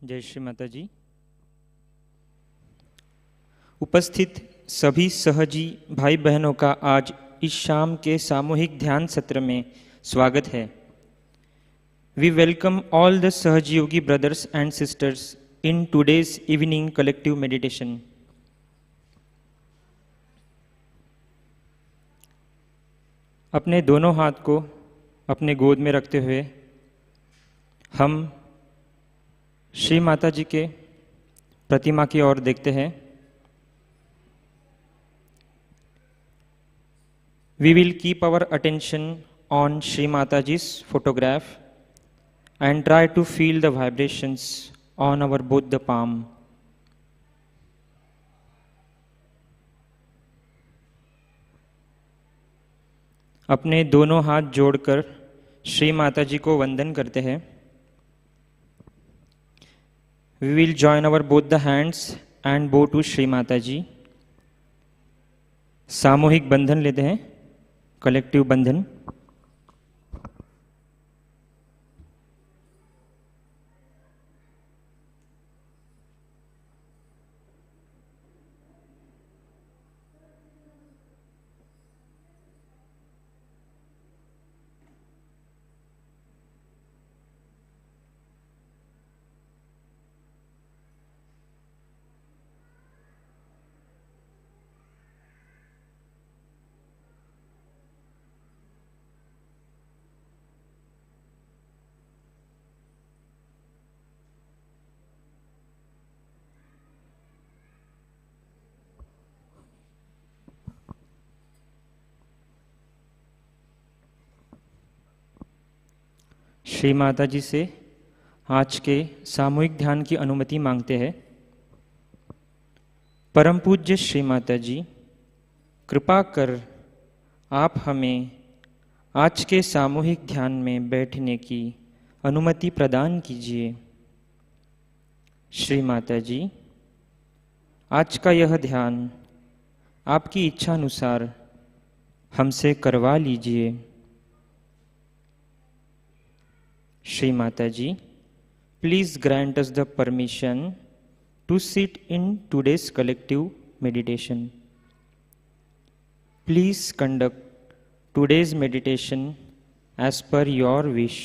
जय श्री माताजी। उपस्थित सभी सहजी भाई बहनों का आज इस शाम के सामूहिक ध्यान सत्र में स्वागत है। We welcome all the Sahajayogi brothers and sisters in today's evening collective meditation. अपने दोनों हाथ को अपने गोद में रखते हुए हम श्री माताजी के प्रतिमा की ओर देखते हैं। We will keep our attention on Shri Mataji's photograph and try to feel the vibrations on our both the palm. अपने दोनों हाथ जोड़कर श्री माताजी को वंदन करते हैं। We will join our both the hands and bow to Shri Mataji. सामूहिक बंधन लेते हैं, कलेक्टिव बंधन। श्री माताजी से आज के सामूहिक ध्यान की अनुमति मांगते हैं। परम पूज्य श्री माता जी, कृपा कर आप हमें आज के सामूहिक ध्यान में बैठने की अनुमति प्रदान कीजिए। श्री माता जी, आज का यह ध्यान आपकी इच्छा अनुसार हमसे करवा लीजिए। Shri Mata ji, please grant us the permission to sit in today's collective meditation. Please conduct today's meditation as per your wish.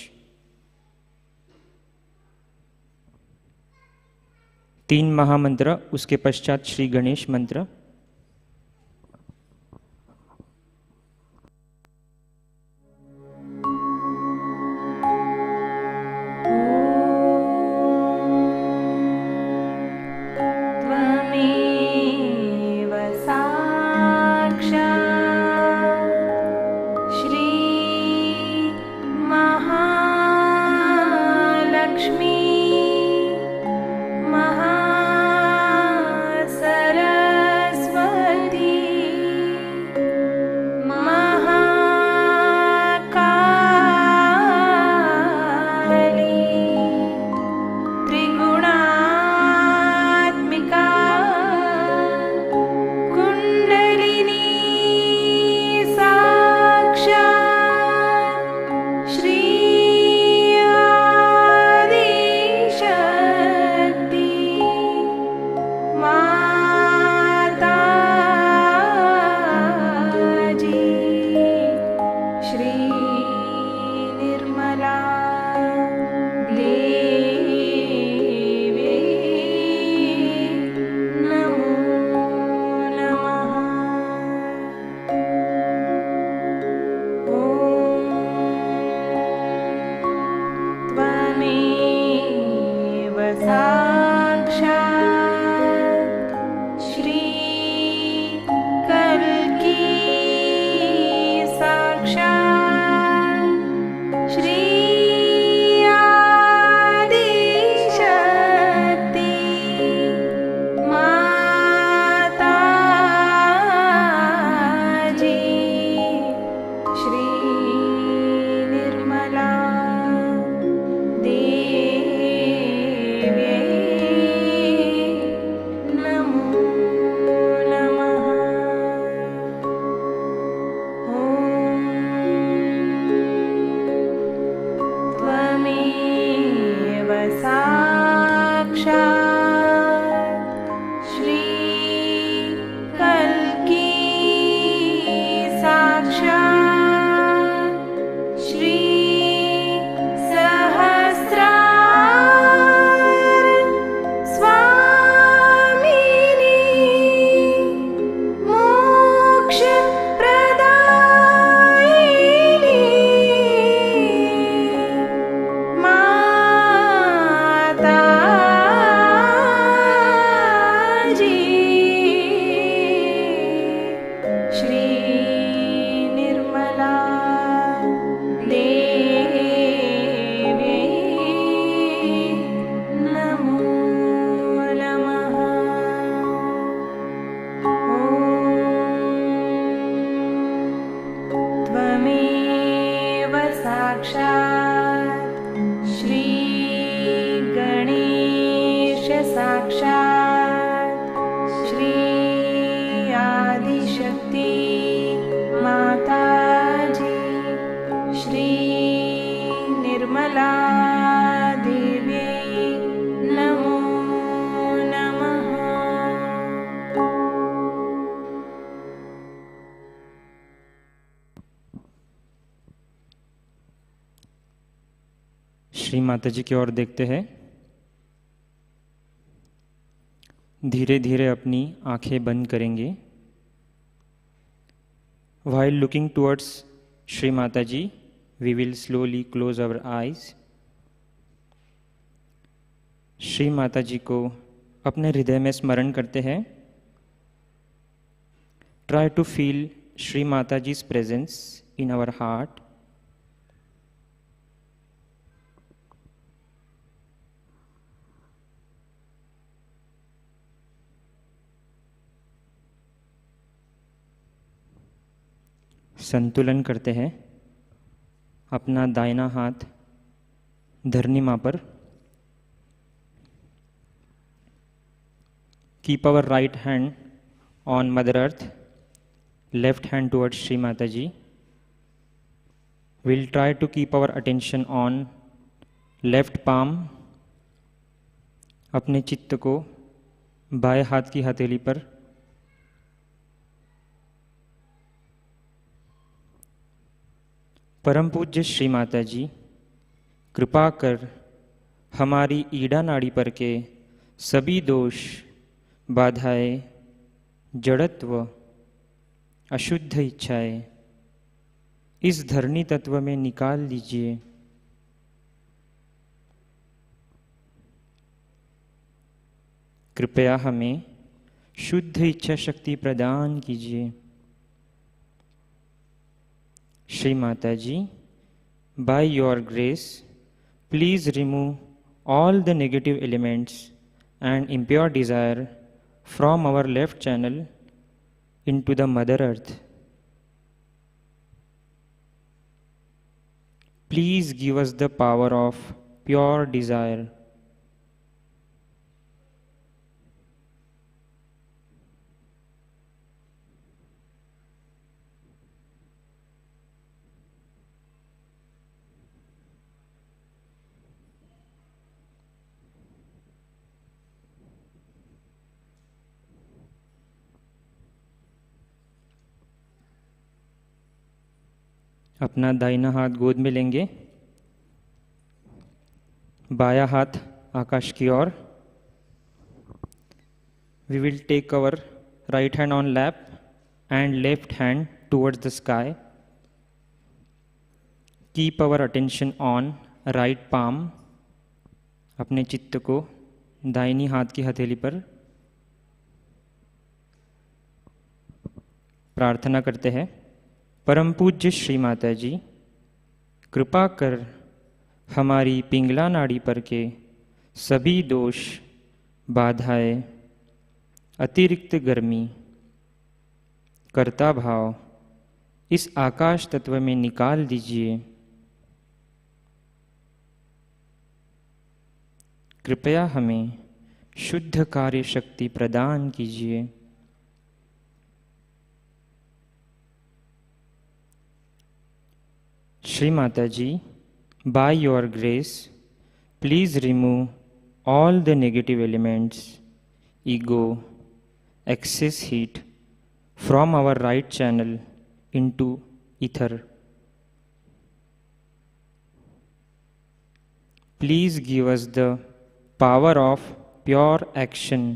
3 महामंत्र, उसके पश्चात श्री गणेश मंत्र। श्री माता जी की ओर देखते हैं। धीरे धीरे अपनी आंखें बंद करेंगे। While looking towards Shri Mataji, we will slowly close our eyes. Shri Mata जी को अपने हृदय में स्मरण करते हैं। Try to feel Shri Mataji's presence in our heart. संतुलन करते हैं। अपना दाहिना हाथ धरणिमा पर। Keep our right hand on Mother Earth, left hand towards Shri Mataji. Will try to keep our attention on left palm. अपने चित्त को बाएं हाथ की हथेली पर। परम पूज्य श्री माताजी, कृपा कर हमारी ईड़ा नाड़ी पर के सभी दोष, बाधाएं, जड़त्व, अशुद्ध इच्छाएं इस धरणी तत्व में निकाल लीजिए। कृपया हमें शुद्ध इच्छा शक्ति प्रदान कीजिए। श्री माताजी, by your grace, please remove all the negative elements and impure desire from our left channel into the Mother Earth. Please give us the power of pure desire. अपना दाहिना हाथ गोद में लेंगे, बायां हाथ आकाश की ओर। We will take our right hand on lap and left hand towards the sky. Keep our attention on right palm. अपने चित्त को दाहिनी हाथ की हथेली पर। प्रार्थना करते हैं। परम पूज्य श्री माताजी, कृपा कर हमारी पिंगला नाड़ी पर के सभी दोष, बाधाएं, अतिरिक्त गर्मी, कर्ता भाव इस आकाश तत्व में निकाल दीजिए। कृपया हमें शुद्ध कार्य शक्ति प्रदान कीजिए। Shri Mataji, by your grace, please remove all the negative elements, ego, excess heat from our right channel into ether. Please give us the power of pure action.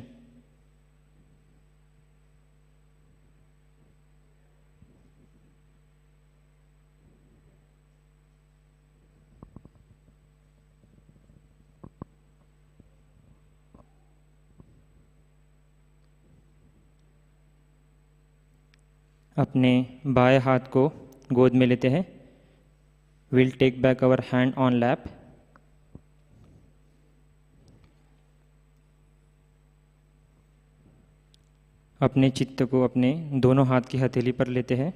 अपने बाएं हाथ को गोद में लेते हैं। Will take back our hand on lap. अपने चित्त को अपने दोनों हाथ की हथेली पर लेते हैं।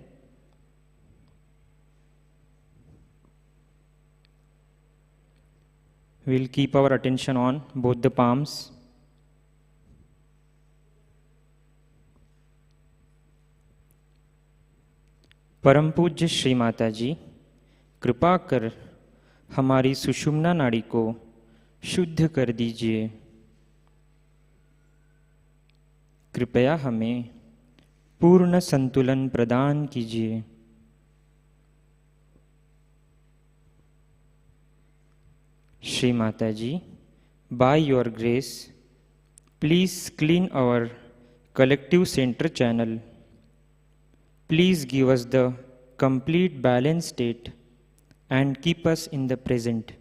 Will keep our attention on both the palms. परम पूज्य श्री माताजी, कृपा कर हमारी सुषुम्ना नाड़ी को शुद्ध कर दीजिए। कृपया हमें पूर्ण संतुलन प्रदान कीजिए। श्री माताजी, by your grace, please clean our collective center channel. Please give us the complete balanced state and keep us in the present.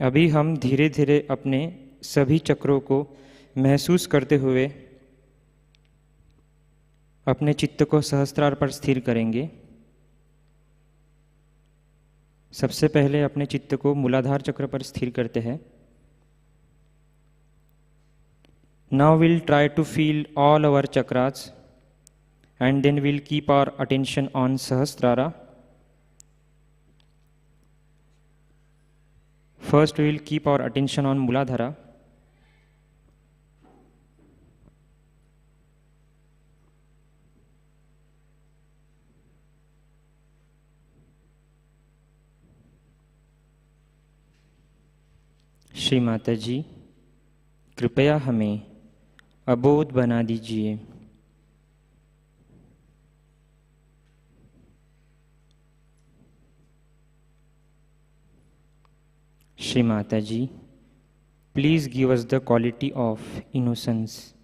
अभी हम धीरे धीरे अपने सभी चक्रों को महसूस करते हुए अपने चित्त को सहस्त्रार पर स्थिर करेंगे। सबसे पहले अपने चित्त को मूलाधार चक्र पर स्थिर करते हैं। Now we'll try to feel all our chakras and then we'll keep our attention on Sahasrara. First we will keep our attention on Muladhara. Shri माताजी, कृपया हमें अबोध बना दीजिए। श्री माताजी, please give us the quality of innocence.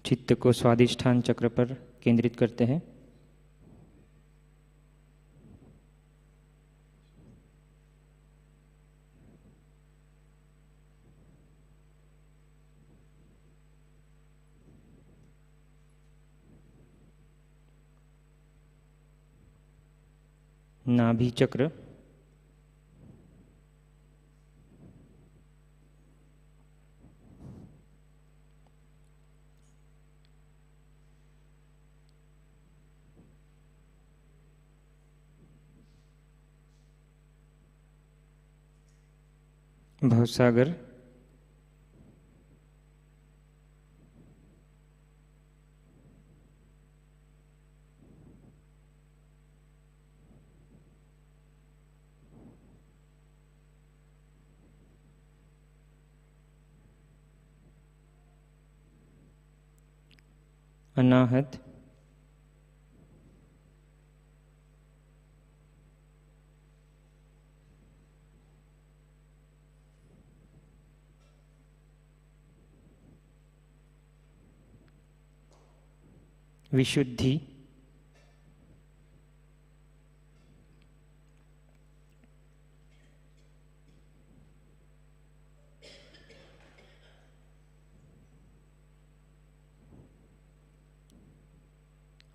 चित्त को स्वादिष्ठान चक्र पर केंद्रित करते हैं। नाभि चक्र, भवसागर, अनाहत, विशुद्धि,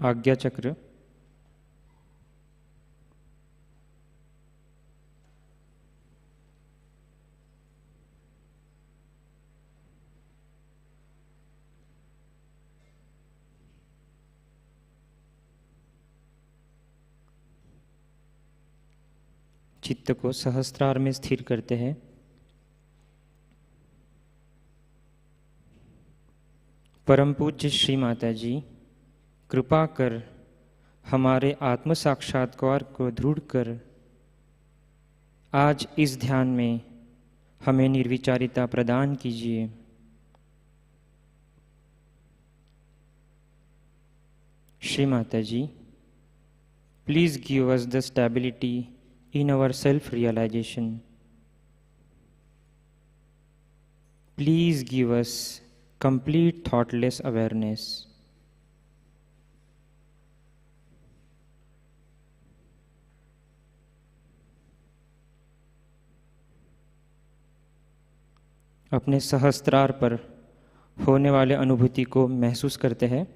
आज्ञा चक्र, चित्त को सहस्त्रार में स्थिर करते हैं। परम पूज्य श्री माता जी, कृपा कर हमारे आत्म साक्षात्कार को दृढ़ कर आज इस ध्यान में हमें निर्विचारिता प्रदान कीजिए। Shri Mata ji, please give us the stability in our self-realization. Please give us complete thoughtless awareness. अपने सहस्त्रार पर होने वाले अनुभूति को महसूस करते हैं।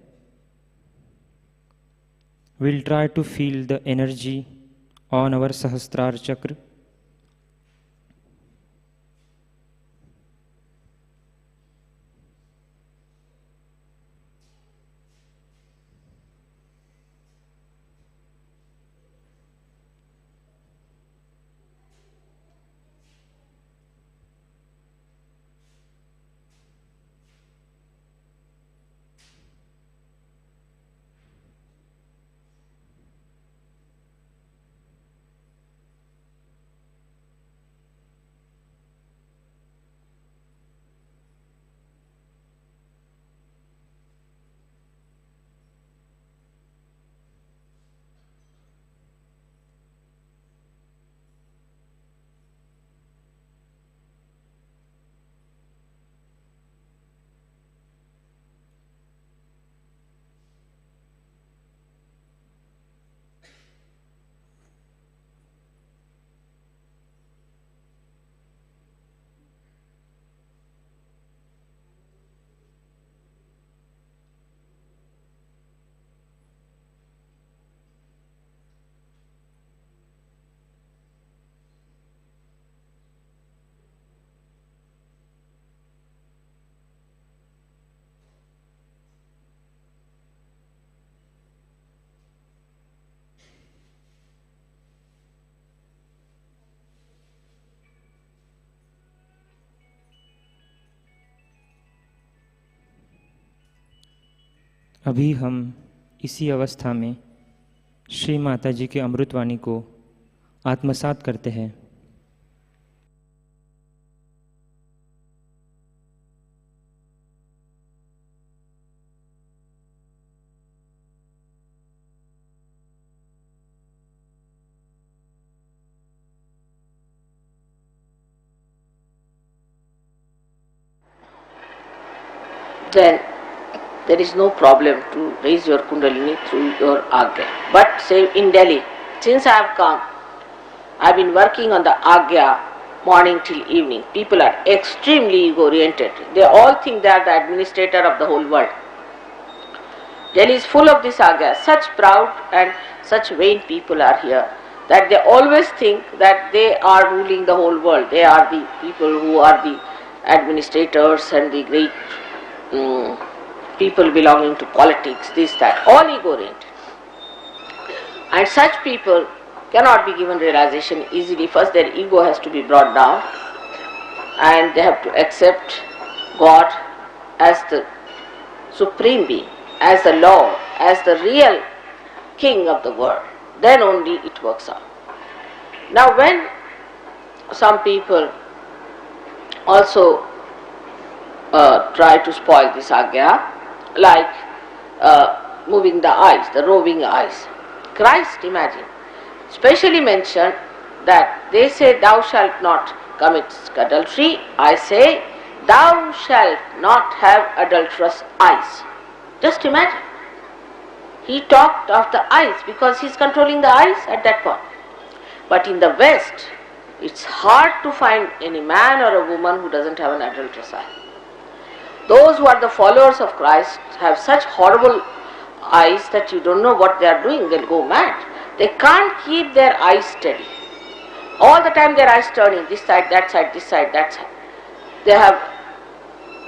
We'll try to feel the energy on our Sahasrar Chakra. अभी हम इसी अवस्था में श्री माताजी के अमृतवाणी को आत्मसात करते हैं। Then there is no problem to raise your kundalini through your agya. But say in Delhi, since I have come, I have been working on the agya morning till evening. People are extremely ego-oriented. They all think they are the administrator of the whole world. Delhi is full of this agya. Such proud and such vain people are here that they always think that they are ruling the whole world. They are the people who are the administrators and the great people belonging to politics, this, that, all ego-oriented. And such people cannot be given realization easily. First their ego has to be brought down and they have to accept God as the supreme being, as the Lord, as the real king of the world. Then only it works out. Now when some people also try to spoil this agya, like moving the eyes, the roving eyes. Christ, imagine, specially mentioned that they say thou shalt not commit adultery. I say thou shalt not have adulterous eyes. Just imagine. He talked of the eyes because he is controlling the eyes at that point. But in the West, it's hard to find any man or a woman who doesn't have an adulterous eye. Those who are the followers of Christ have such horrible eyes that you don't know what they are doing. They'll go mad. They can't keep their eyes steady. All the time their eyes turning, this side, that side, this side, that side. They have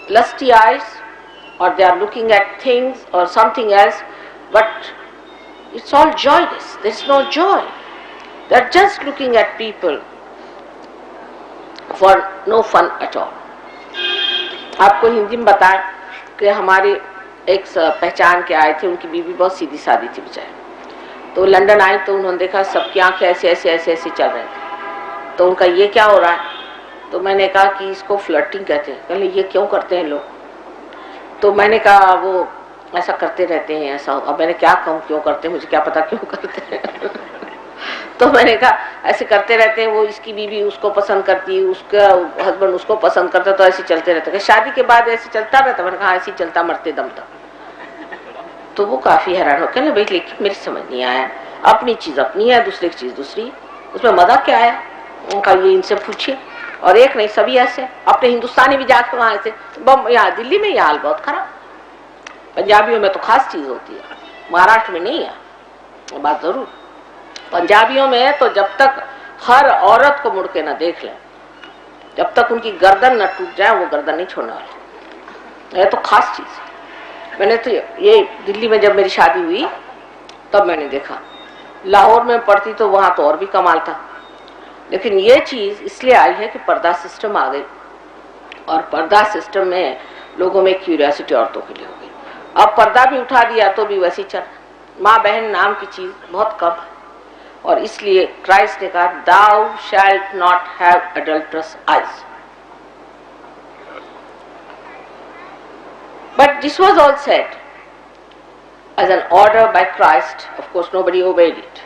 lusty eyes, or they are looking at things or something else, but it's all joyless. There's no joy. They're just looking at people for no fun at all. आपको हिंदी में बताएं कि हमारे एक पहचान के आए थे, उनकी बीवी बहुत सीधी सादी थी बेचारे। तो लंदन आई तो उन्होंने देखा सबकी आंखें ऐसे ऐसे ऐसे ऐसे चल रहे थे। तो उनका ये क्या हो रहा है? तो मैंने कहा कि इसको फ्लर्टिंग कहते हैं। कहले ये क्यों करते हैं लोग? तो मैंने कहा वो ऐसा करते रहते हैं ऐसा। अब मैंने क्या कहूँ क्यों करते हैं, मुझे क्या पता क्यों करते हैं। तो मैंने कहा ऐसे करते रहते हैं, वो इसकी बीवी उसको पसंद करती है, उसका हस्बैंड उसको पसंद करता, तो ऐसे चलते रहता है। शादी के बाद ऐसे चलता रहता। मैंने कहा ऐसे चलता मरते दम तक। तो वो काफी हैरान हो, कहने भाई लेकिन मेरी समझ नहीं आया, अपनी चीज अपनी है, दूसरे की चीज दूसरी, उसमें मजा क्या है? उनका ये इनसे पूछिए। और एक नहीं सभी ऐसे, अपने हिंदुस्तानी भी जाकर वहां ऐसे, यहाँ दिल्ली में यह हाल बहुत खराब। पंजाबियों में तो खास चीज होती है, महाराष्ट्र में नहीं है बात जरूर। पंजाबियों में तो जब तक हर औरत को मुड़ के न देख लें, जब तक उनकी गर्दन न टूट जाए, वो गर्दन नहीं छोड़ने वाले। यह तो खास चीज। मैंने तो ये दिल्ली में जब मेरी शादी हुई तब मैंने देखा। लाहौर में पढ़ती तो वहां तो और भी कमाल था। लेकिन ये चीज इसलिए आई है कि पर्दा सिस्टम आ गई, और पर्दा सिस्टम में लोगों में क्यूरियोसिटी औरतों के लिए हो गई। अब पर्दा भी उठा दिया तो भी वैसी चल, माँ बहन नाम की चीज बहुत कम है। और इसलिए क्राइस्ट ने कहा thou shalt not have adulterous eyes. But this was all said as an order by Christ. Of course nobody obeyed it.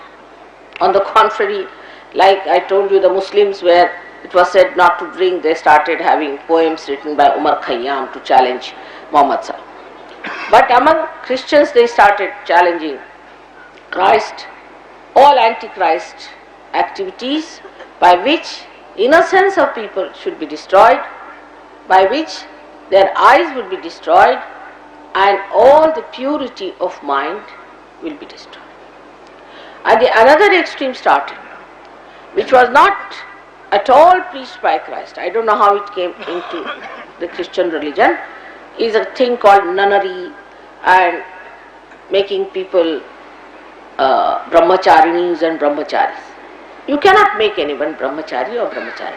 On the contrary, like I told you, the Muslims, where it was said not to drink, they started having poems written by Umar Khayyam to challenge Muhammad Sallallahu. But among Christians they started challenging Christ, all antichrist activities by which innocence of people should be destroyed, by which their eyes will be destroyed, and all the purity of mind will be destroyed. And another extreme started, which was not at all preached by Christ. I don't know how it came into the Christian religion. Is a thing called nunnery and making people brahmacharinis and brahmacharis. You cannot make anyone brahmachari or brahmachari.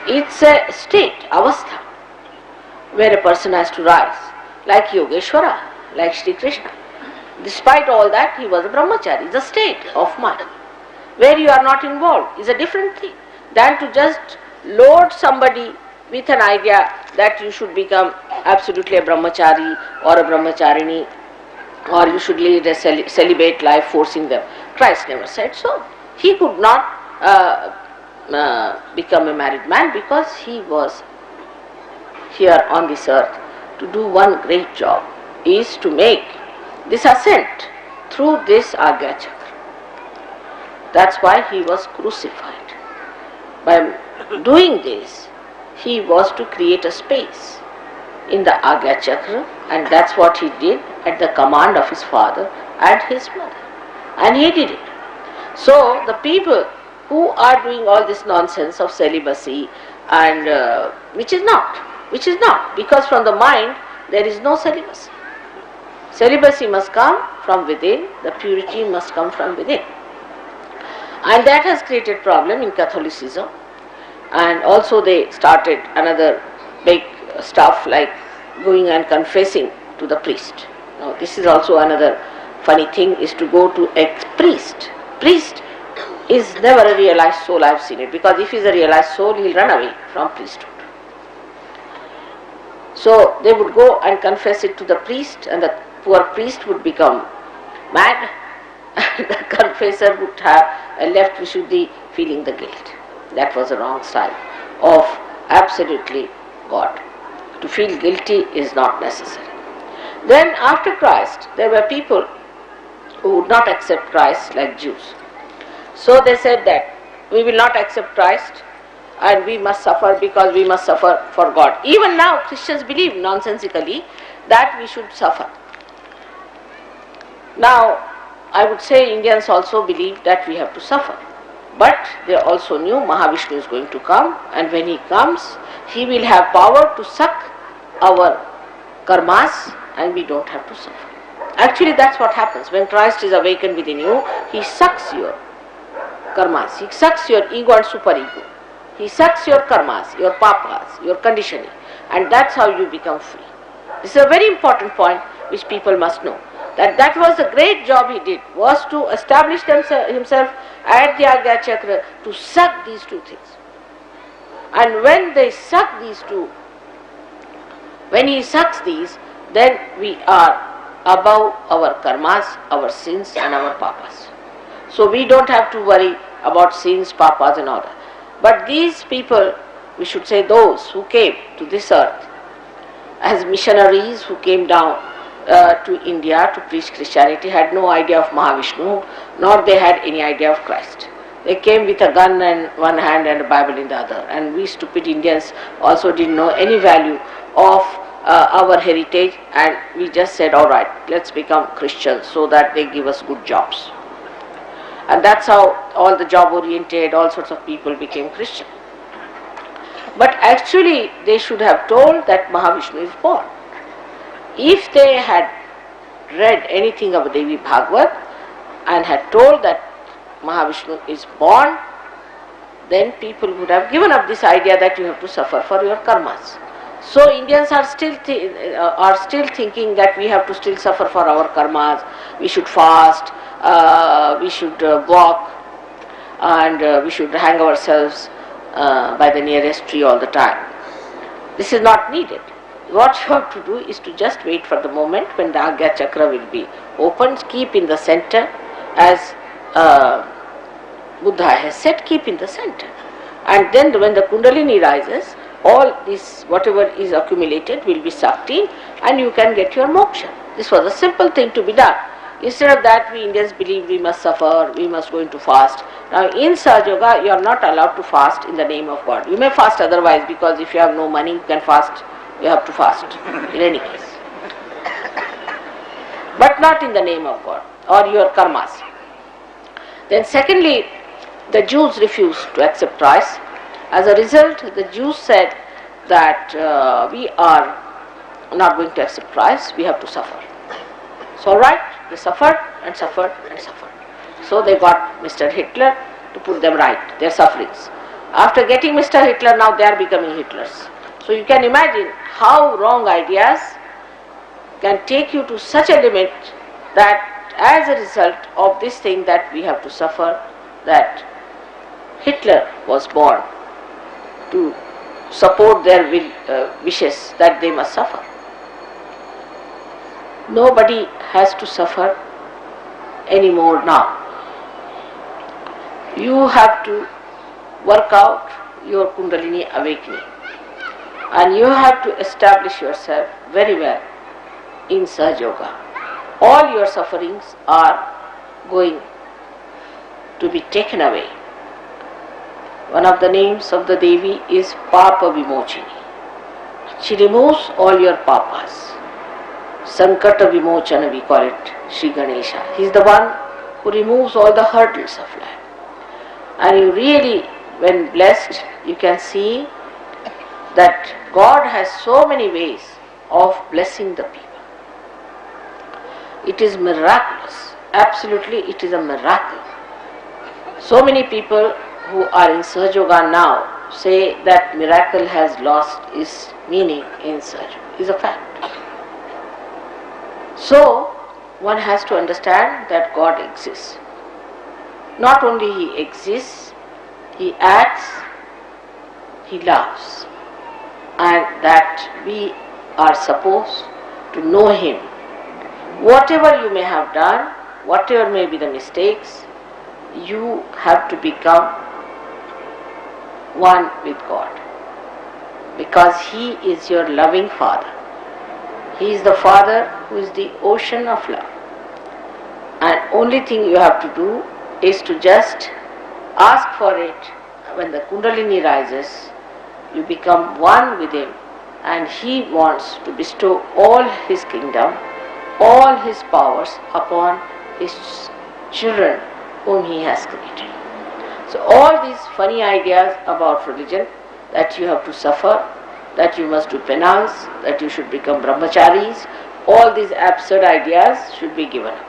It's a state, avastha, where a person has to rise. Like Yogeshwara. like Shri Krishna. Despite all that, he was a brahmachari. It's a state of mind where you are not involved. Is a different thing than to just load somebody with an idea that you should become absolutely a brahmachari or a brahmacharini, or you should lead a celibate life, forcing them. Christ never said so. He could not become a married man because he was here on this earth to do one great job, is to make this ascent through this Agya Chakra. That's why he was crucified. By doing this, he was to create a space in the Agya Chakra, and that's what he did at the command of his father and his mother. And he did it. So the people who are doing all this nonsense of celibacy, and which is not, because from the mind there is no celibacy. Celibacy must come from within, the purity must come from within. And that has created problem in Catholicism. And also they started another big stuff like going and confessing to the priest. Now this is also another funny thing, is to go to a priest. Priest is never a realized soul, I have seen it, because if he is a realized soul, he will run away from priesthood. So they would go and confess it to the priest, and the poor priest would become mad, and the confessor would have a left Vishuddhi feeling the guilt. That was a wrong style of absolutely God. To feel guilty is not necessary. Then after Christ, there were people who would not accept Christ, like Jews. So they said that we will not accept Christ and we must suffer because we must suffer for God. Even now Christians believe nonsensically that we should suffer. Now I would say Indians also believe that we have to suffer. But they also knew Mahavishnu is going to come, and when he comes, he will have power to suck our karmas and we don't have to suffer. Actually that's what happens. When Christ is awakened within you, he sucks your karmas, he sucks your ego and superego. He sucks your karmas, your papas, your conditioning, and that's how you become free. This is a very important point which people must know. That was the great job he did, was to establish himself at the Agya Chakra to suck these two things. And when they suck these two, when he sucks these, then we are above our karmas, our sins and our papas. So we don't have to worry about sins, papas and all that. But these people, we should say those who came to this earth as missionaries, who came down to India to preach Christianity, had no idea of Mahavishnu, nor they had any idea of Christ. They came with a gun in one hand and a Bible in the other, and we stupid Indians also didn't know any value of our heritage, and we just said, all right, let's become Christians so that they give us good jobs. And that's how all the job oriented, all sorts of people became Christian. But actually they should have told that Mahavishnu is born. If they had read anything of Devi Bhagavad and had told that Mahavishnu is born, then people would have given up this idea that you have to suffer for your karmas. So Indians are still thinking that we have to still suffer for our karmas. We should fast, we should walk, and we should hang ourselves by the nearest tree all the time. This is not needed. What you have to do is to just wait for the moment when the Agya Chakra will be opened. Keep in the center, as Buddha has said, keep in the center. And then when the Kundalini rises, all this, whatever is accumulated, will be sucked in and you can get your moksha. This was a simple thing to be done. Instead of that, we Indians believe we must suffer, we must go into fast. Now in Sahaja you are not allowed to fast in the name of God. You may fast otherwise, because if you have no money, you can fast. You have to fast in any case. But not in the name of God or your karmas. Then secondly, the Jews refused to accept Christ. As a result, the Jews said that we are not going to accept Christ, we have to suffer. So alright, they suffered and suffered and suffered. So they got Mr. Hitler to put them right, their sufferings. After getting Mr. Hitler, now they are becoming Hitlers. So you can imagine how wrong ideas can take you to such a limit that as a result of this thing that we have to suffer, that Hitler was born to support their wishes that they must suffer. Nobody has to suffer anymore now. You have to work out your Kundalini awakening, and you have to establish yourself very well in Sahaja. All your sufferings are going to be taken away. One of the names of the Devi is Papa Vimochini. She removes all your papas. Sankata Vimochana we call it, Shri Ganesha. He is the one who removes all the hurdles of life. And you really, when blessed, you can see that God has so many ways of blessing the people. It is miraculous. Absolutely, it is a miracle. So many people who are in Sahaja now say that miracle has lost its meaning in Sahaja. It is a fact. So, one has to understand that God exists. Not only He exists, He acts, He loves, and that we are supposed to know Him. Whatever you may have done, whatever may be the mistakes, you have to become one with God, because He is your loving Father. He is the Father who is the ocean of love, and only thing you have to do is to just ask for it. When the Kundalini rises, you become one with Him, and He wants to bestow all His kingdom, all His powers upon His children whom He has created. So all these funny ideas about religion, that you have to suffer, that you must do penance, that you should become brahmacharis, all these absurd ideas should be given up.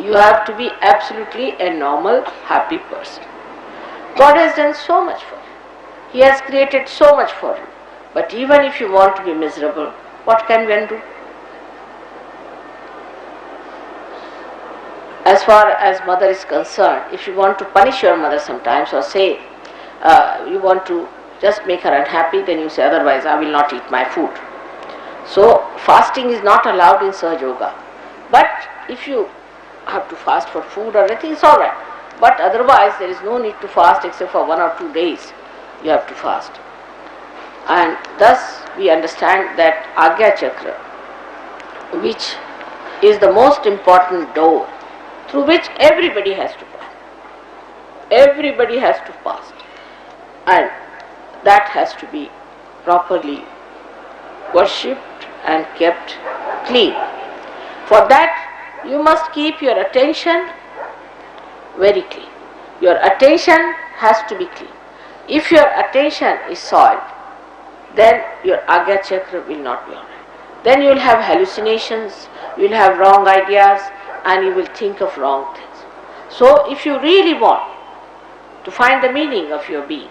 You have to be absolutely a normal, happy person. God has done so much for you. He has created so much for you. But even if you want to be miserable, what can one do? As far as mother is concerned, if you want to punish your mother sometimes, or say you want to just make her unhappy, then you say, otherwise I will not eat my food. So fasting is not allowed in Sahaja Yoga. But if you have to fast for food or anything, it's alright. But otherwise there is no need to fast except for 1 or 2 days you have to fast. And thus we understand that Agya Chakra, which is the most important door through which everybody has to pass. Everybody has to fast. And that has to be properly worshipped and kept clean. For that, you must keep your attention very clean. Your attention has to be clean. If your attention is soiled, then your Agya Chakra will not be alright. Then you will have hallucinations, you will have wrong ideas, and you will think of wrong things. So if you really want to find the meaning of your being,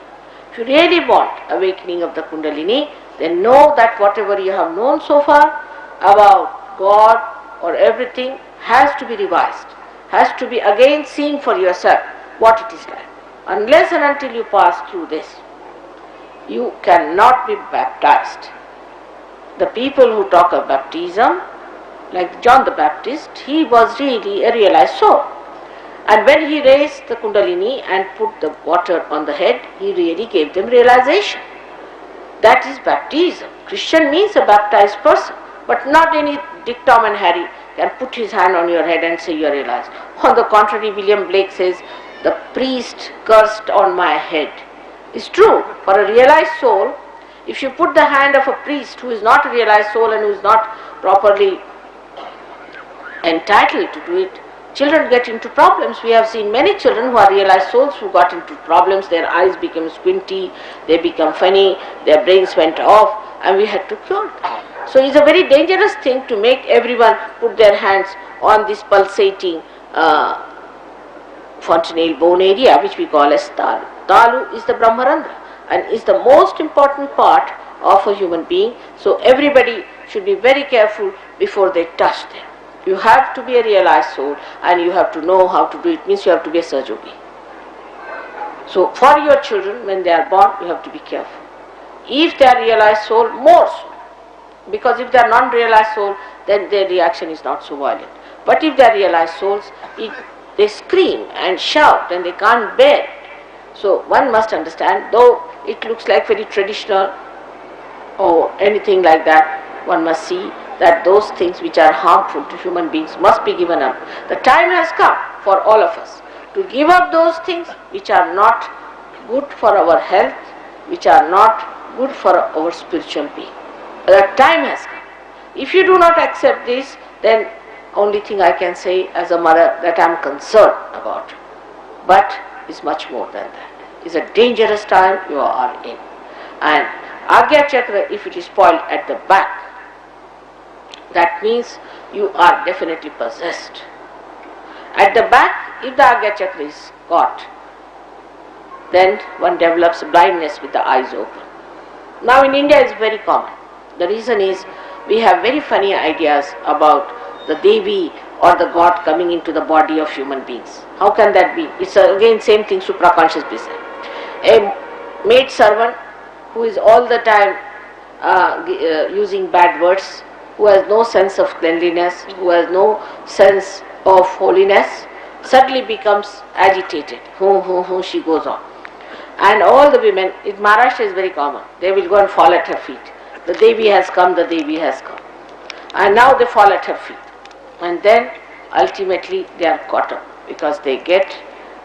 if you really want awakening of the Kundalini, then know that whatever you have known so far about God or everything has to be revised, has to be again seen for yourself what it is like. Unless and until you pass through this, you cannot be baptized. The people who talk of baptism, like John the Baptist, he was really a realized soul. And when he raised the Kundalini and put the water on the head, he really gave them realization. That is baptism. Christian means a baptized person, but not any Dick, Tom and Harry can put his hand on your head and say you are realized. On the contrary, William Blake says, the priest cursed on my head. It's true. For a realized soul, if you put the hand of a priest who is not a realized soul and who is not properly entitled to do it, children get into problems. We have seen many children who are realized souls who got into problems. Their eyes become squinty, they become funny, their brains went off, and we had to cure them. So it's a very dangerous thing to make everyone put their hands on this pulsating fontanelle bone area, which we call as Talu. Talu is the Brahmarandra and is the most important part of a human being. So everybody should be very careful before they touch them. You have to be a realized soul and you have to know how to do it. Means you have to be a Sahajayogi. So for your children, when they are born, you have to be careful. If they are realized soul, more so. Because if they are non-realized soul, then their reaction is not so violent. But if they are realized souls, they scream and shout and they can't bear it. So one must understand, though it looks like very traditional or anything like that, one must see that those things which are harmful to human beings must be given up. The time has come for all of us to give up those things which are not good for our health, which are not good for our spiritual being. The time has come. If you do not accept this, then only thing I can say as a mother that I am concerned about. But it's much more than that. It's a dangerous time you are in. And Agya Chakra, if it is spoiled at the back, that means you are definitely possessed. At the back, if the Agya Chakra is caught, then one develops blindness with the eyes open. Now in India it's very common. The reason is we have very funny ideas about the Devi or the God coming into the body of human beings. How can that be? It's again same thing, supraconscious business. A maid servant who is all the time using bad words, who has no sense of cleanliness, who has no sense of holiness, suddenly becomes agitated. She goes on. And all the women, in Maharashtra is very common, they will go and fall at her feet. The Devi has come, the Devi has come. And now they fall at her feet. And then ultimately they are caught up because they get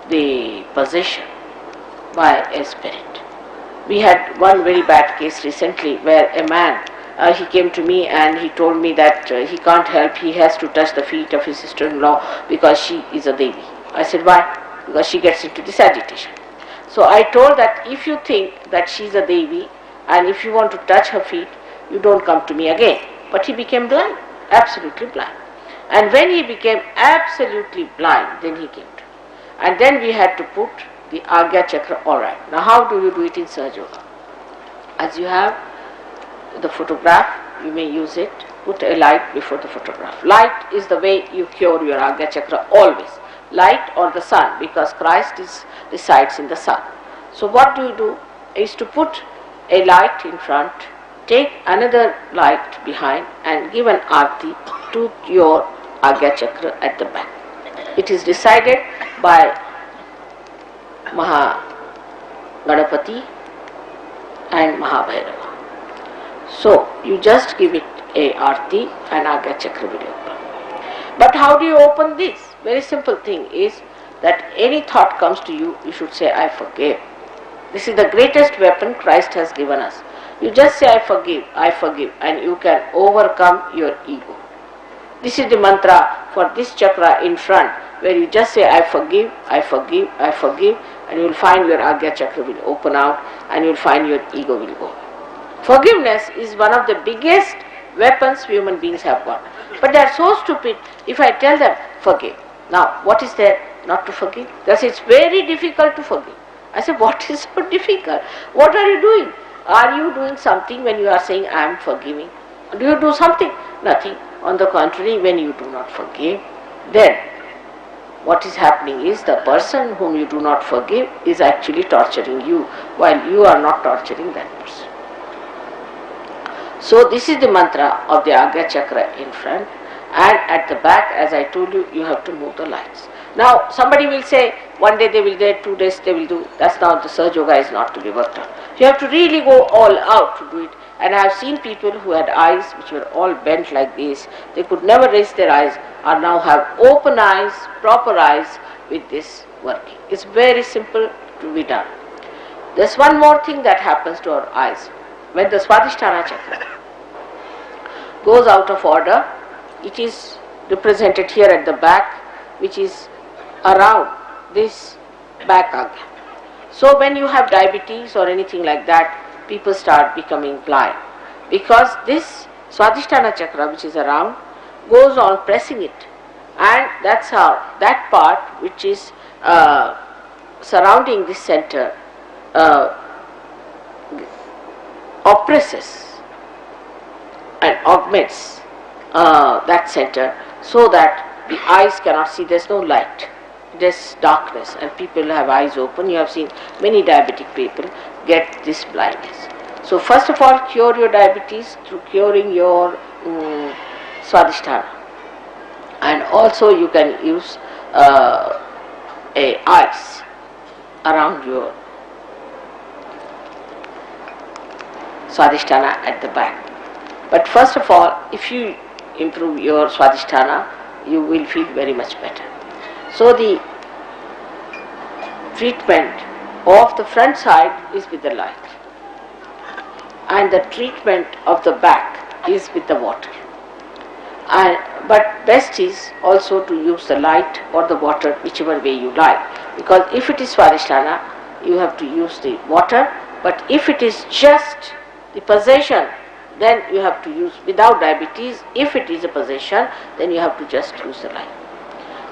the possession by a spirit. We had one very bad case recently where a man, he came to me and he told me that he can't help, he has to touch the feet of his sister-in-law because she is a Devi. I said, why? Because she gets into this agitation. So I told that if you think that she is a Devi and if you want to touch her feet, you don't come to me again. But he became blind, absolutely blind. And when he became absolutely blind, then he came to me. And then we had to put the Agya Chakra alright. Now how do you do it in Sahajayoga? As you have the photograph, you may use it, put a light before the photograph. Light is the way you cure your Agya Chakra always. Light or the sun, because Christ resides in the sun. So what do you do is to put a light in front, take another light behind and give an arti to your Agya Chakra at the back. It is decided by Ganapati and Mahabhairava. So you just give it a arti and Agya Chakra will open. But how do you open this? Very simple thing is that any thought comes to you, you should say, I forgive. This is the greatest weapon Christ has given us. You just say, I forgive, and you can overcome your ego. This is the mantra for this chakra in front, where you just say, I forgive, and you will find your Agya Chakra will open out, and you will find your ego will go. Forgiveness is one of the biggest weapons human beings have got. But they are so stupid, if I tell them, forgive. Now, what is there not to forgive? Because it's very difficult to forgive. I say, what is so difficult? What are you doing? Are you doing something when you are saying, I am forgiving? Do you do something? Nothing. On the contrary, when you do not forgive, then what is happening is the person whom you do not forgive is actually torturing you, while you are not torturing that person. So this is the mantra of the Agya Chakra in front, and at the back, as I told you, you have to move the lights. Now somebody will say, one day they will do, 2 days they will do. That's now the Sahajayoga is not to be worked on. You have to really go all out to do it. And I have seen people who had eyes which were all bent like this. They could never raise their eyes, or now have open eyes, proper eyes with this working. It's very simple to be done. There's one more thing that happens to our eyes. When the Swadhisthana Chakra goes out of order, it is represented here at the back, which is around this back Agya. So when you have diabetes or anything like that, people start becoming blind, because this Swadhisthana Chakra, which is around, goes on pressing it, and that's how that part which is surrounding this center oppresses and augments that center, so that the eyes cannot see. There's no light, there's darkness, and people have eyes open. You have seen many diabetic people get this blindness. So first of all, cure your diabetes through curing your Swadhisthana, and also you can use ice around your Swadhisthana at the back. But first of all, if you improve your Swadhisthana, you will feel very much better. So the treatment of the front side is with the light, and the treatment of the back is with the water. But best is also to use the light or the water, whichever way you like. Because if it is Swadhisthana, you have to use the water. But if it is just the possession, then you have to use without diabetes. If it is a possession, then you have to just use the light.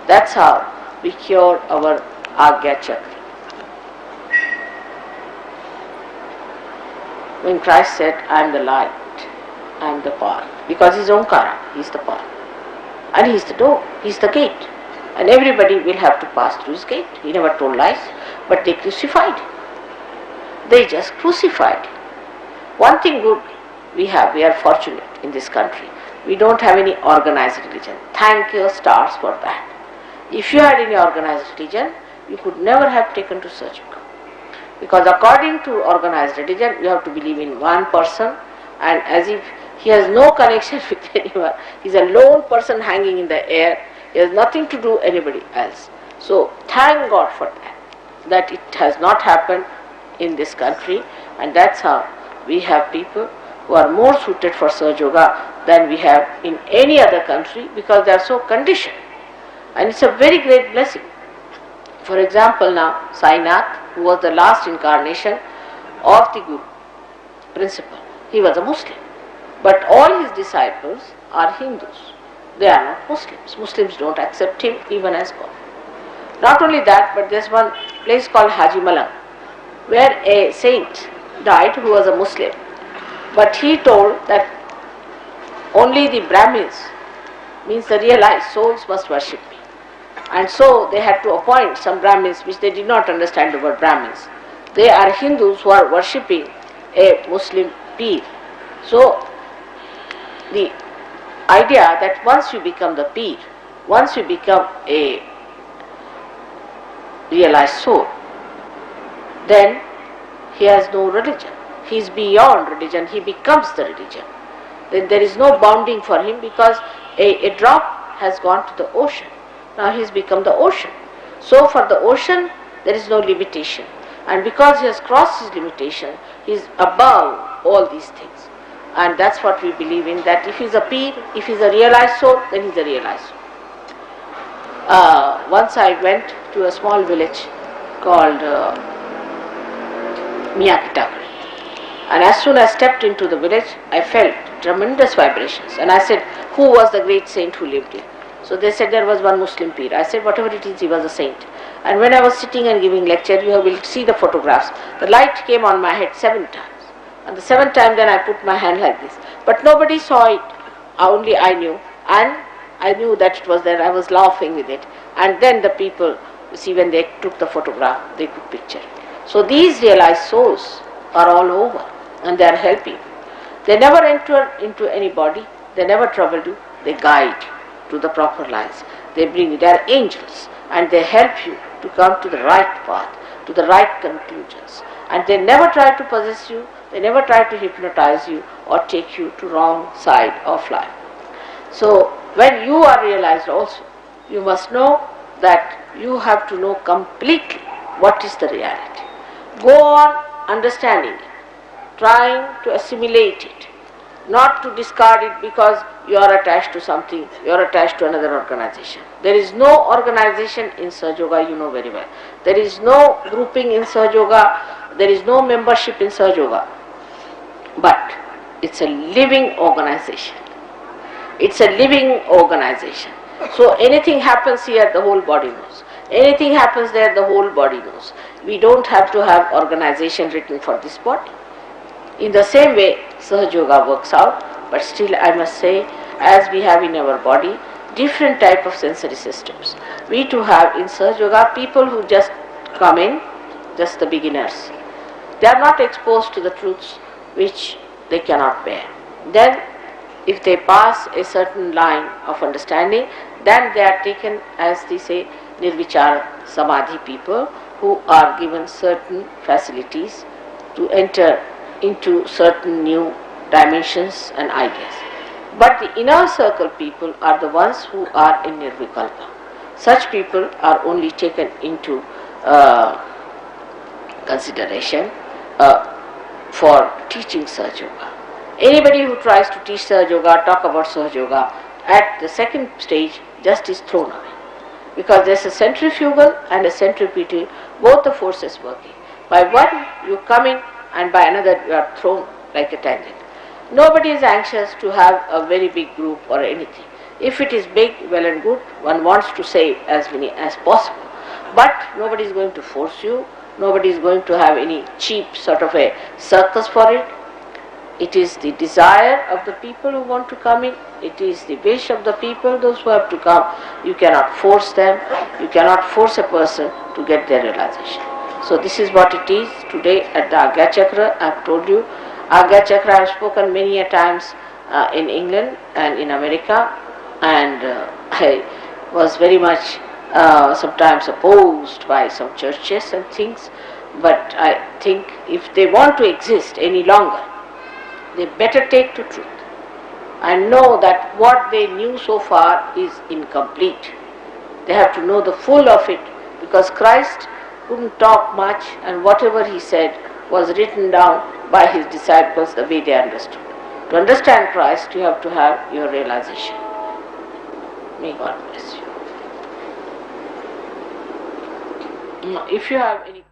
That's how we cure our Agya Chakra. When Christ said, I am the light, I am the path, because he is Omkara, he is the path. And he is the door, he is the gate. And everybody will have to pass through his gate. He never told lies, but they crucified. They just crucified. One thing good we are fortunate in this country. We don't have any organized religion. Thank your stars for that. If you had any organized religion, you could never have taken to Sahajayoga. Because according to organized religion, you have to believe in one person, and as if he has no connection with anyone. He is a lone person hanging in the air. He has nothing to do with anybody else. So thank God for that it has not happened in this country, and that's how we have people who are more suited for Sahajayoga than we have in any other country, because they are so conditioned. And it's a very great blessing. For example, now Sainath, who was the last incarnation of the Guru principle, he was a Muslim. But all his disciples are Hindus. They are not Muslims. Muslims don't accept him even as God. Not only that, but there's one place called Haji Malang, where a saint died who was a Muslim. But he told that only the Brahmins, means the realized souls, must worship me. And so they had to appoint some Brahmins, which they did not understand the word Brahmins. They are Hindus who are worshipping a Muslim Peer. So the idea that once you become the Peer, once you become a realized soul, then he has no religion. He is beyond religion. He becomes the religion. Then there is no bounding for him, because a drop has gone to the ocean. Now he has become the ocean. So for the ocean, there is no limitation. And because he has crossed his limitation, he is above all these things. And that's what we believe in, that if he is a Peer, if he is a realized soul, then he is a realized soul. Once I went to a small village called Miyakitakure. And as soon as I stepped into the village, I felt tremendous vibrations. And I said, who was the great saint who lived here? So they said there was one Muslim Peer. I said, whatever it is, he was a saint. And when I was sitting and giving lecture, you will see the photographs. The light came on my head 7 times. And the 7th time then I put my hand like this. But nobody saw it, only I knew. And I knew that it was there. I was laughing with it. And then the people, you see, when they took the photograph, they could picture it. So these realized souls are all over, and they are helping. They never enter into any body. They never trouble you. They guide to the proper lines. They bring you. They are angels, and they help you to come to the right path, to the right conclusions. And they never try to possess you. They never try to hypnotize you or take you to wrong side of life. So when you are realized also, you must know that you have to know completely what is the reality. Go on understanding it, trying to assimilate it, not to discard it because you are attached to something, you are attached to another organization. There is no organization in Sahajayoga, you know very well. There is no grouping in Sahajayoga, there is no membership in Sahajayoga. But it's a living organization. It's a living organization. So anything happens here, the whole body knows. Anything happens there, the whole body knows. We don't have to have organization written for this body. In the same way, Sahajayoga works out. But still I must say, as we have in our body different type of sensory systems, we too have in Sahaja Yoga people who just come in, just the beginners. They are not exposed to the truths which they cannot bear. Then if they pass a certain line of understanding, then they are taken, as they say, Nirvichara Samadhi people, who are given certain facilities to enter into certain new dimensions and ideas. But the inner circle people are the ones who are in Nirvikalpa. Such people are only taken into consideration for teaching Sahaja Yoga. Anybody who tries to teach Sahaja Yoga, talk about Sahaja Yoga, at the second stage just is thrown away. Because there is a centrifugal and a centripetal, both the forces working. By one you come in and by another you are thrown like a tangent. Nobody is anxious to have a very big group or anything. If it is big, well and good, one wants to save as many as possible. But nobody is going to force you, nobody is going to have any cheap sort of a circus for it. It is the desire of the people who want to come in. It is the wish of the people, those who have to come. You cannot force them. You cannot force a person to get their realization. So this is what it is today at the Agya Chakra. I have told you, Agya Chakra I have spoken many a times in England and in America, and I was very much sometimes opposed by some churches and things. But I think if they want to exist any longer, they better take to truth and know that what they knew so far is incomplete. They have to know the full of it, because Christ couldn't talk much, and whatever he said was written down by his disciples the way they understood. To understand Christ, you have to have your realization. May God bless you. If you have any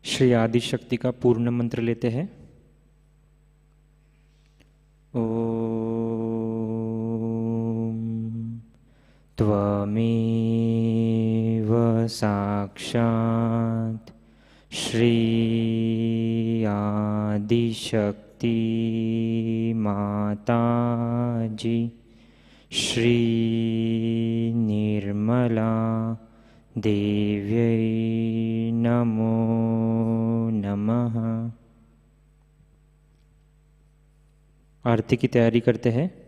Shri आदि शक्ति का पूर्ण मंत्र लेते हैं। ओम त्वमेव साक्षात् श्री आदिशक्ति माताजी श्री निर्मला देव्यै नमो नमः। आरती की तैयारी करते हैं।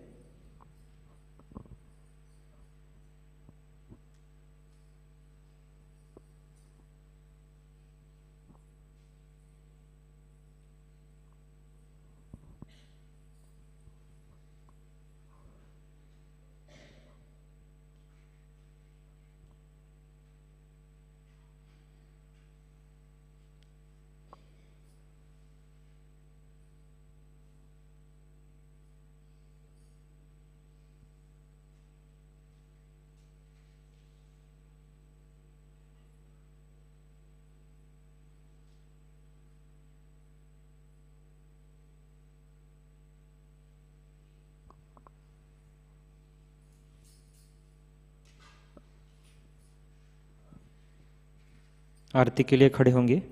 आरती के लिए खड़े होंगे।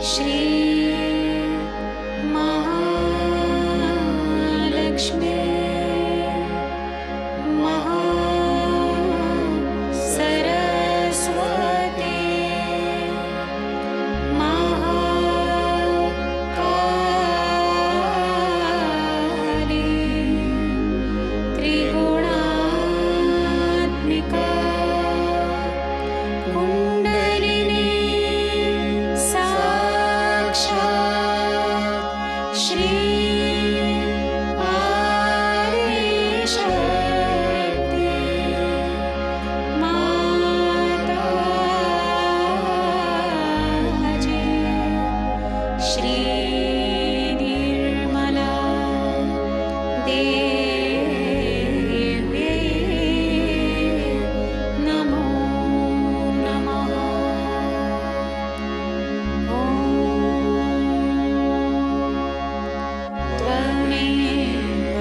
श्री महालक्ष्मी महासरस्वती महाकाली त्रिगुणात्मिका कुण्डलिनी साक्षात् श्री आदिशक्ति माताजी श्री निर्मला देवी नमो नमः। ॐ त्वमेव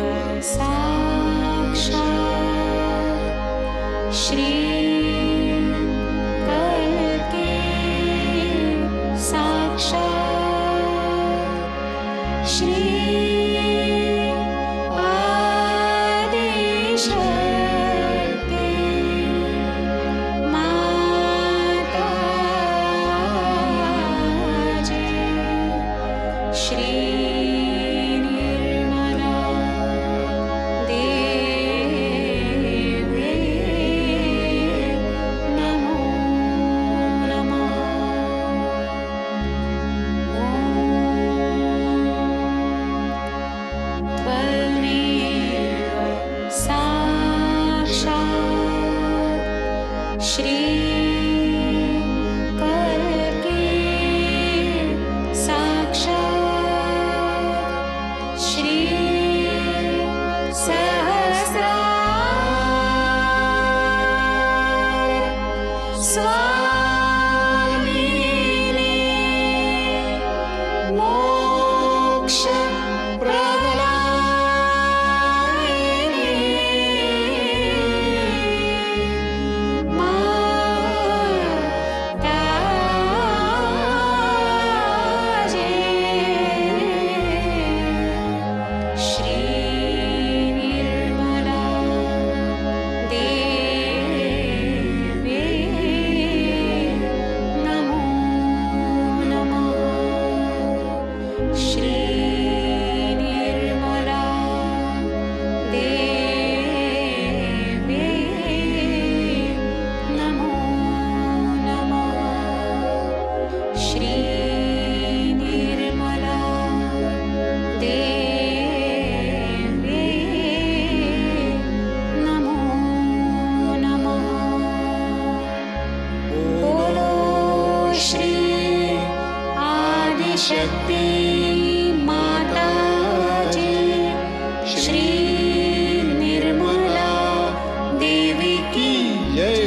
साक्षात् श्री कल्के साक्षात् श्री आदिशक्ति माताजी श्री निर्मला देवी नमो नमः। ॐ त्वमेव साक्षात् श्री कल्के साक्षात् श्री सहस्रार स्वामिनी मोक्ष प्रदायिनी माताजी श्री निर्मला देवी नमो नमः। श्री निर्मला देवी नमो नमः। श्री निर्मला देवी नमो नमः। बोलो श्री आदिशक्ति माताजी श्री निर्मला देवी की जय।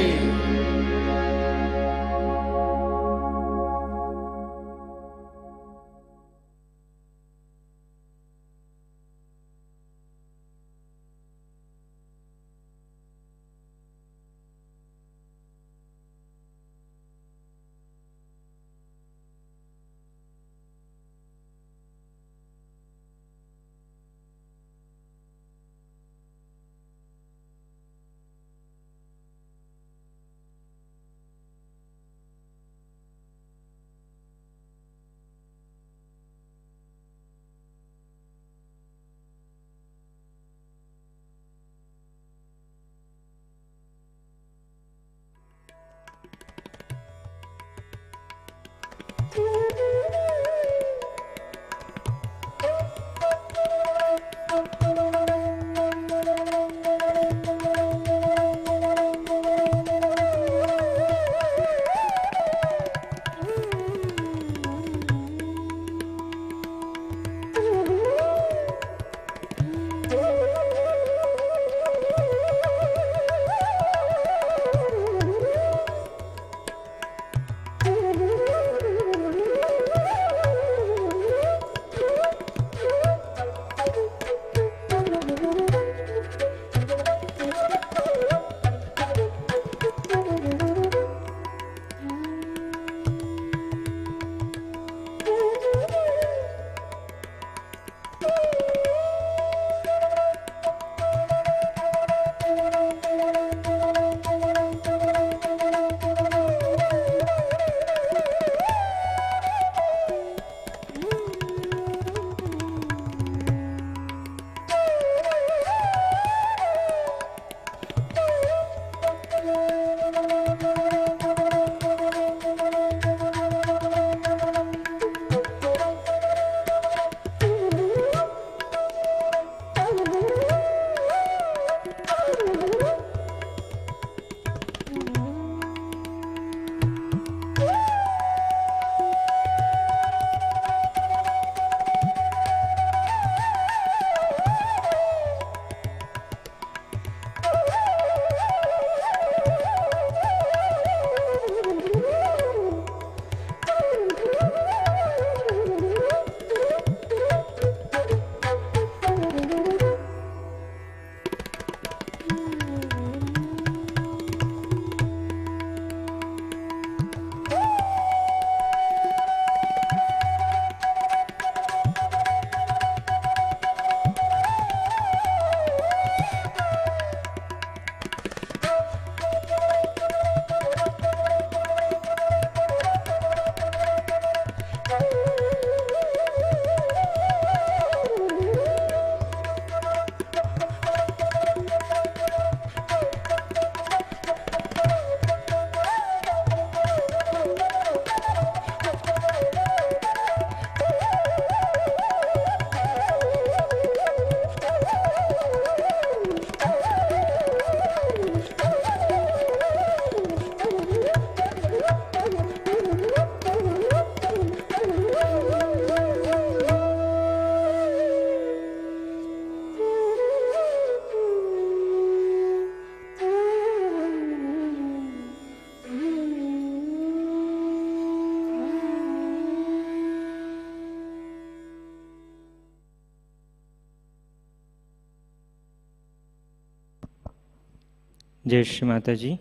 जय श्री माता जी।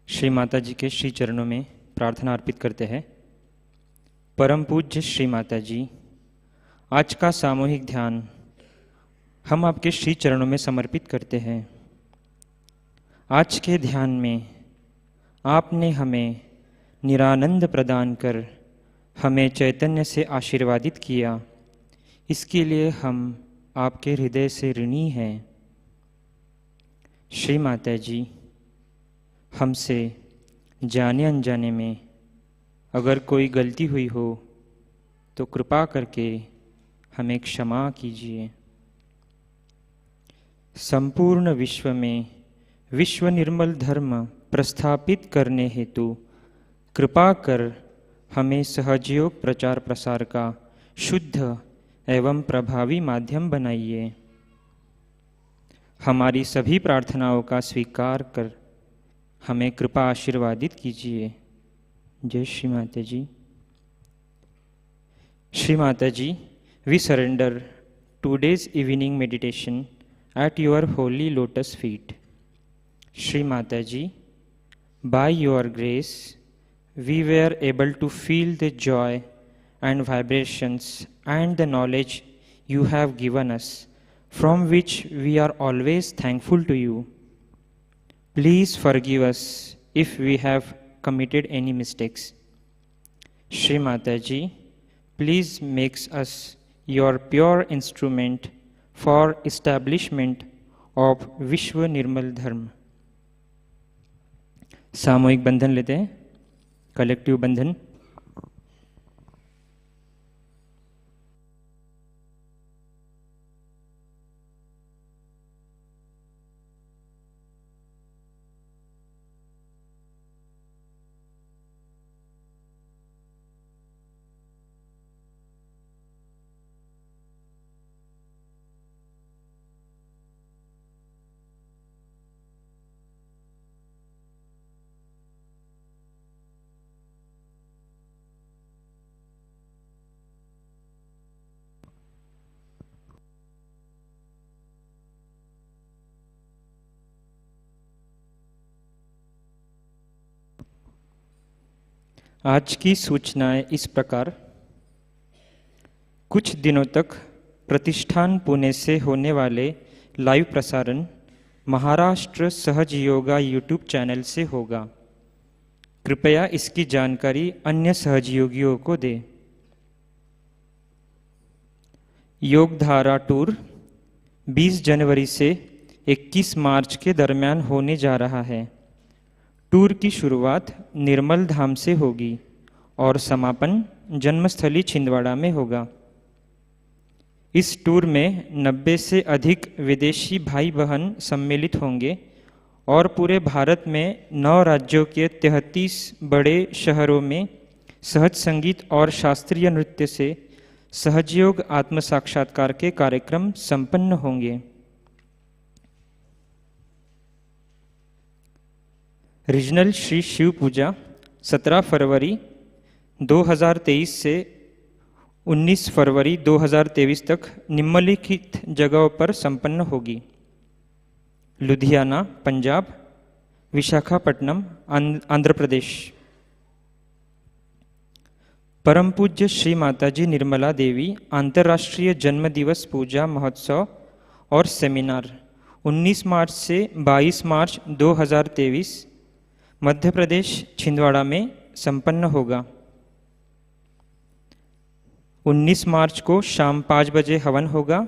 श्री माता जी के श्री चरणों में प्रार्थना अर्पित करते हैं। परम पूज्य श्री माता जी, आज का सामूहिक ध्यान हम आपके श्री चरणों में समर्पित करते हैं। आज के ध्यान में आपने हमें निरानंद प्रदान कर हमें चैतन्य से आशीर्वादित किया, इसके लिए हम आपके हृदय से ऋणी हैं। श्री माता जी, हमसे जाने अनजाने में अगर कोई गलती हुई हो तो कृपा करके हमें क्षमा कीजिए। संपूर्ण विश्व में विश्व निर्मल धर्म प्रस्थापित करने हेतु कृपा कर हमें सहजयोग प्रचार प्रसार का शुद्ध एवं प्रभावी माध्यम बनाइए। हमारी सभी प्रार्थनाओं का स्वीकार कर हमें कृपा आशीर्वादित कीजिए। जय Shri Mata ji. Shri Mata ji, we surrender today's evening meditation at your holy lotus feet. Shri Mataji, by your grace, we were able to feel the joy and vibrations and the knowledge you have given us, from which we are always thankful to you. Please forgive us if we have committed any mistakes. Shri Mataji, please make us your pure instrument for establishment of विश्व निर्मल धर्म। सामूहिक बंधन लेते हैं, collective बंधन। आज की सूचनाएं इस प्रकार। कुछ दिनों तक प्रतिष्ठान पुणे से होने वाले लाइव प्रसारण महाराष्ट्र सहज योगा यूट्यूब चैनल से होगा। कृपया इसकी जानकारी अन्य सहयोगियों को दें। योगधारा टूर 20 जनवरी से 21 मार्च के दरमियान होने जा रहा है। टूर की शुरुआत निर्मल धाम से होगी और समापन जन्मस्थली छिंदवाड़ा में होगा। इस टूर में 90 से अधिक विदेशी भाई बहन सम्मिलित होंगे और पूरे भारत में 9 राज्यों के 33 बड़े शहरों में सहज संगीत और शास्त्रीय नृत्य से सहजयोग आत्म साक्षात्कार के कार्यक्रम संपन्न होंगे। रीजनल श्री शिव पूजा 17 फरवरी 2023 से 19 फरवरी 2023 तक निम्नलिखित जगहों पर संपन्न होगी। लुधियाना पंजाब, विशाखापट्टनम आंध्र प्रदेश। परम पूज्य श्री माताजी निर्मला देवी अंतर्राष्ट्रीय जन्म दिवस पूजा महोत्सव और सेमिनार 19 मार्च से 22 मार्च 2023 मध्य प्रदेश छिंदवाड़ा में संपन्न होगा। 19 मार्च को शाम 5 बजे हवन होगा।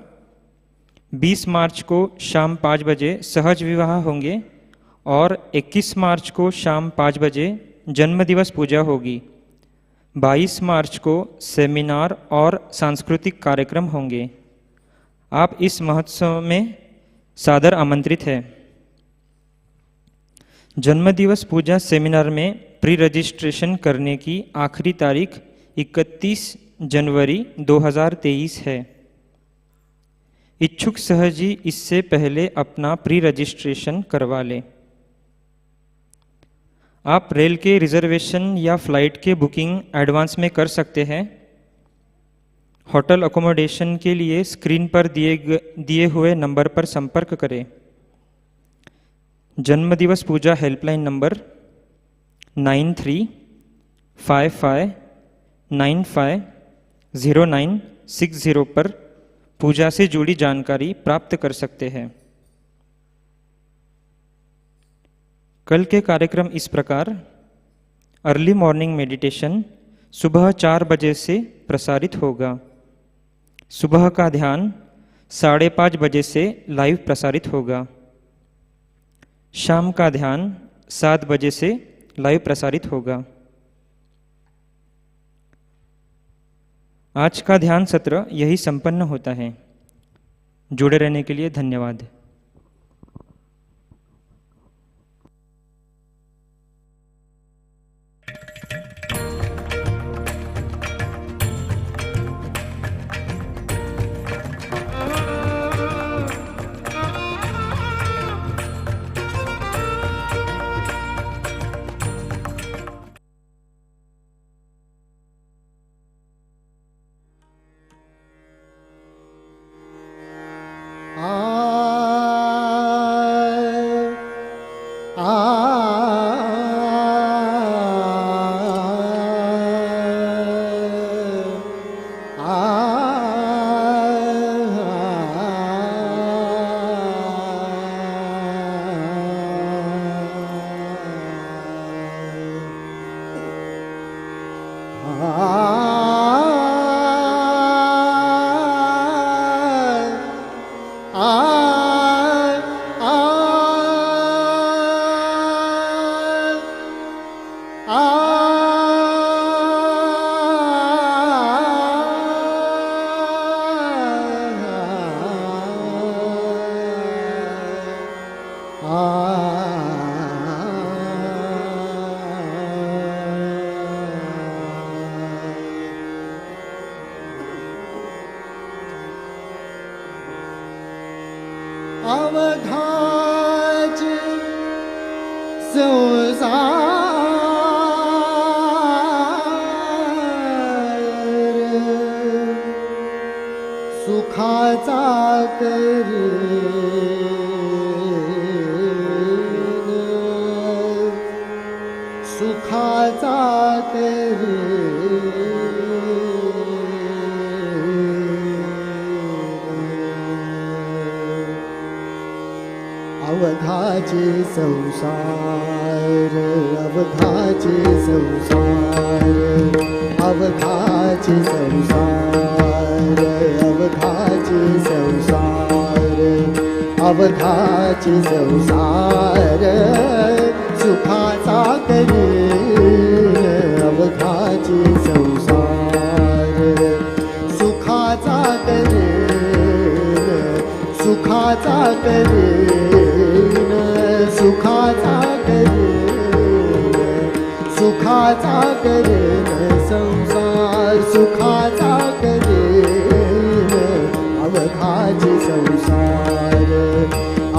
20 मार्च को शाम 5 बजे सहज विवाह होंगे और 21 मार्च को शाम 5 बजे जन्म दिवस पूजा होगी। 22 मार्च को सेमिनार और सांस्कृतिक कार्यक्रम होंगे। आप इस महोत्सव में सादर आमंत्रित हैं। जन्मदिवस पूजा सेमिनार में प्री रजिस्ट्रेशन करने की आखिरी तारीख 31 जनवरी 2023 है। इच्छुक सहजी इससे पहले अपना प्री रजिस्ट्रेशन करवा लें। आप रेल के रिजर्वेशन या फ्लाइट के बुकिंग एडवांस में कर सकते हैं। होटल अकोमोडेशन के लिए स्क्रीन पर दिए हुए नंबर पर संपर्क करें। जन्मदिवस पूजा हेल्पलाइन नंबर 9355950960 पर पूजा से जुड़ी जानकारी प्राप्त कर सकते हैं। कल के कार्यक्रम इस प्रकार: अर्ली मॉर्निंग मेडिटेशन सुबह 4 बजे से प्रसारित होगा। सुबह का ध्यान 5:30 बजे से लाइव प्रसारित होगा। शाम का ध्यान 7 बजे से लाइव प्रसारित होगा। आज का ध्यान सत्र यही संपन्न होता है। जुड़े रहने के लिए धन्यवाद। अवघाज संसार सुखाचा करीन, सुखाचा करीन। अवघाचे संसार, अवघाचे संसार, अवघाचे संसार, अवघाचे संसार, अवघाचे संसार सुखाचा करीन। अवघाचे संसार सुखाचा करीन, सुखाचा करीन, सुखाचा करीन, सुखाचा करीन संसार, सुखाचा करीन। अवघाचे संसार,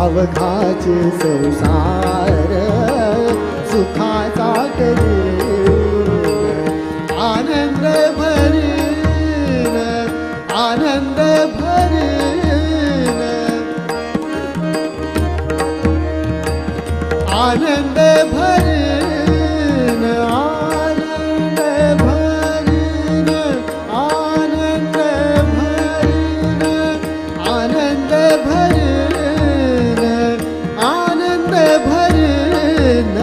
अवघाचे संसार सुखाचा करीन। आनंद भरीन, आनंद भरीन, आनंद भरीन, आनंद भरीन, आनंद भरीन, आनंद भरीन, आनंद भरीन।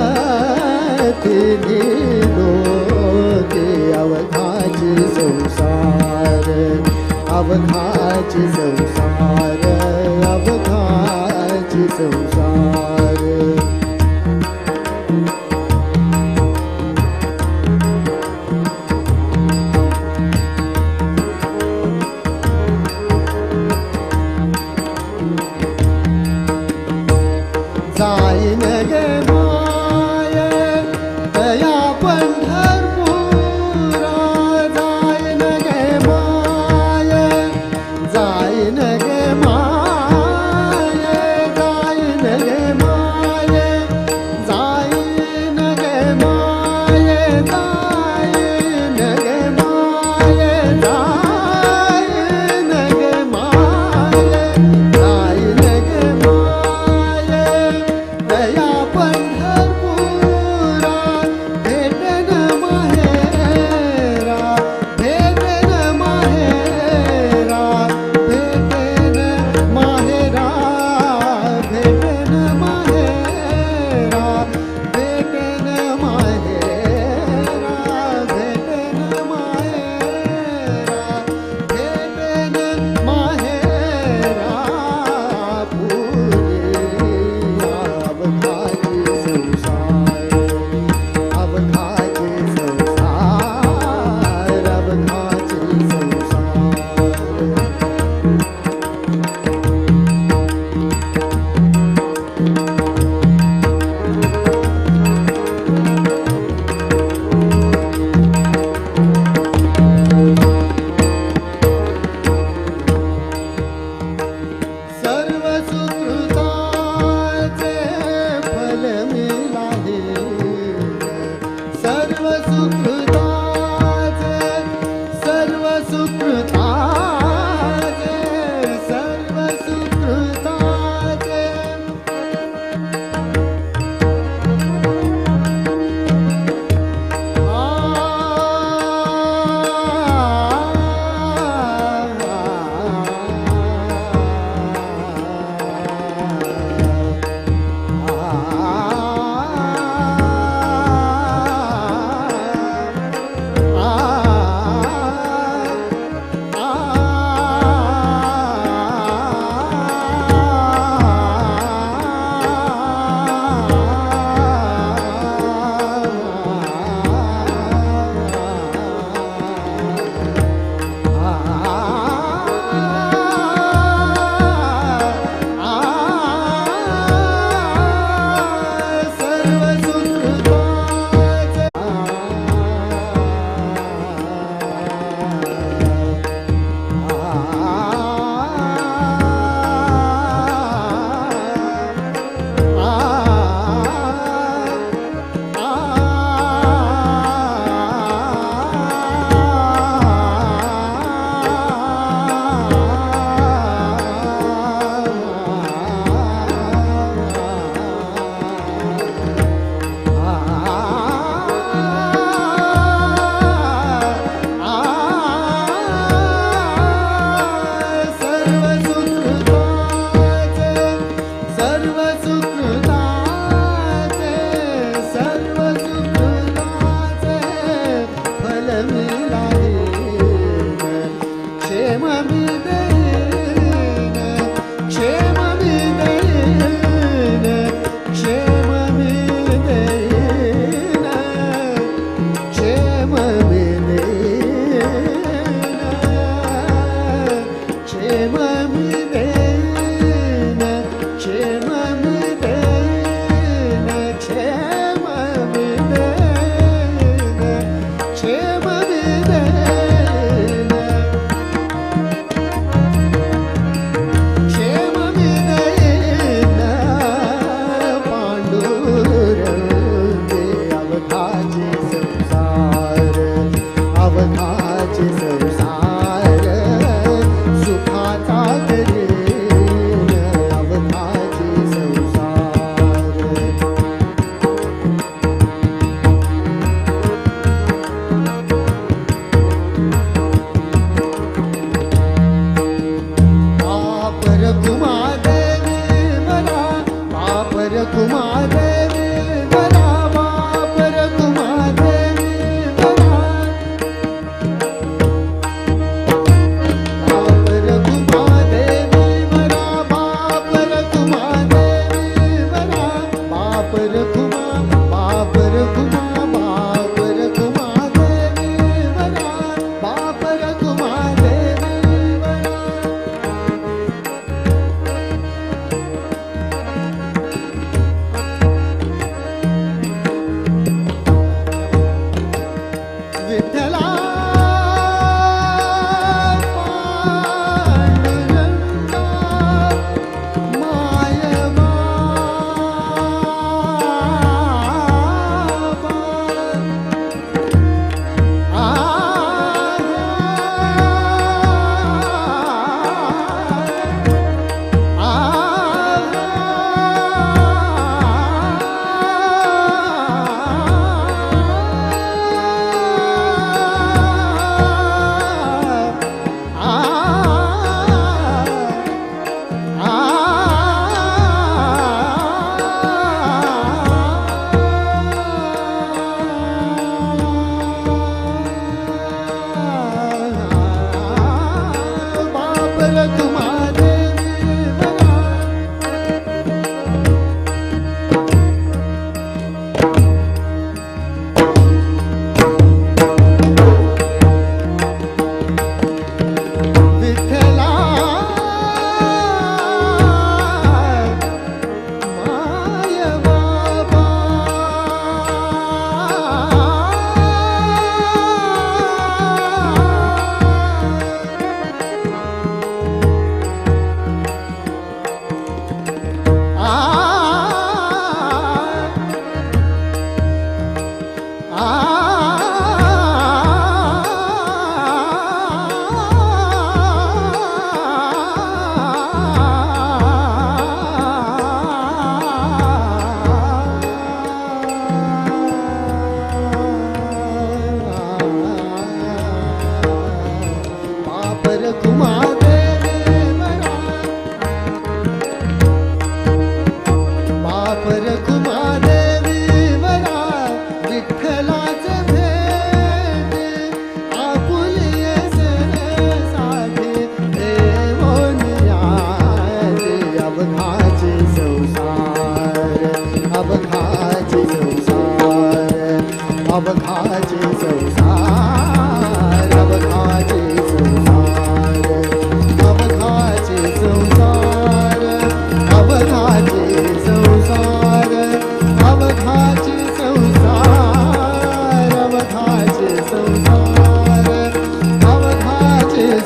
तिन्ही लोके अवघाचे संसार, अवघाचे संसार, अवघाचे संसार। जाईन गे माय दया पंढरपुरा, जाईन गे माय, जाईन गे माय।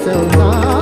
संसार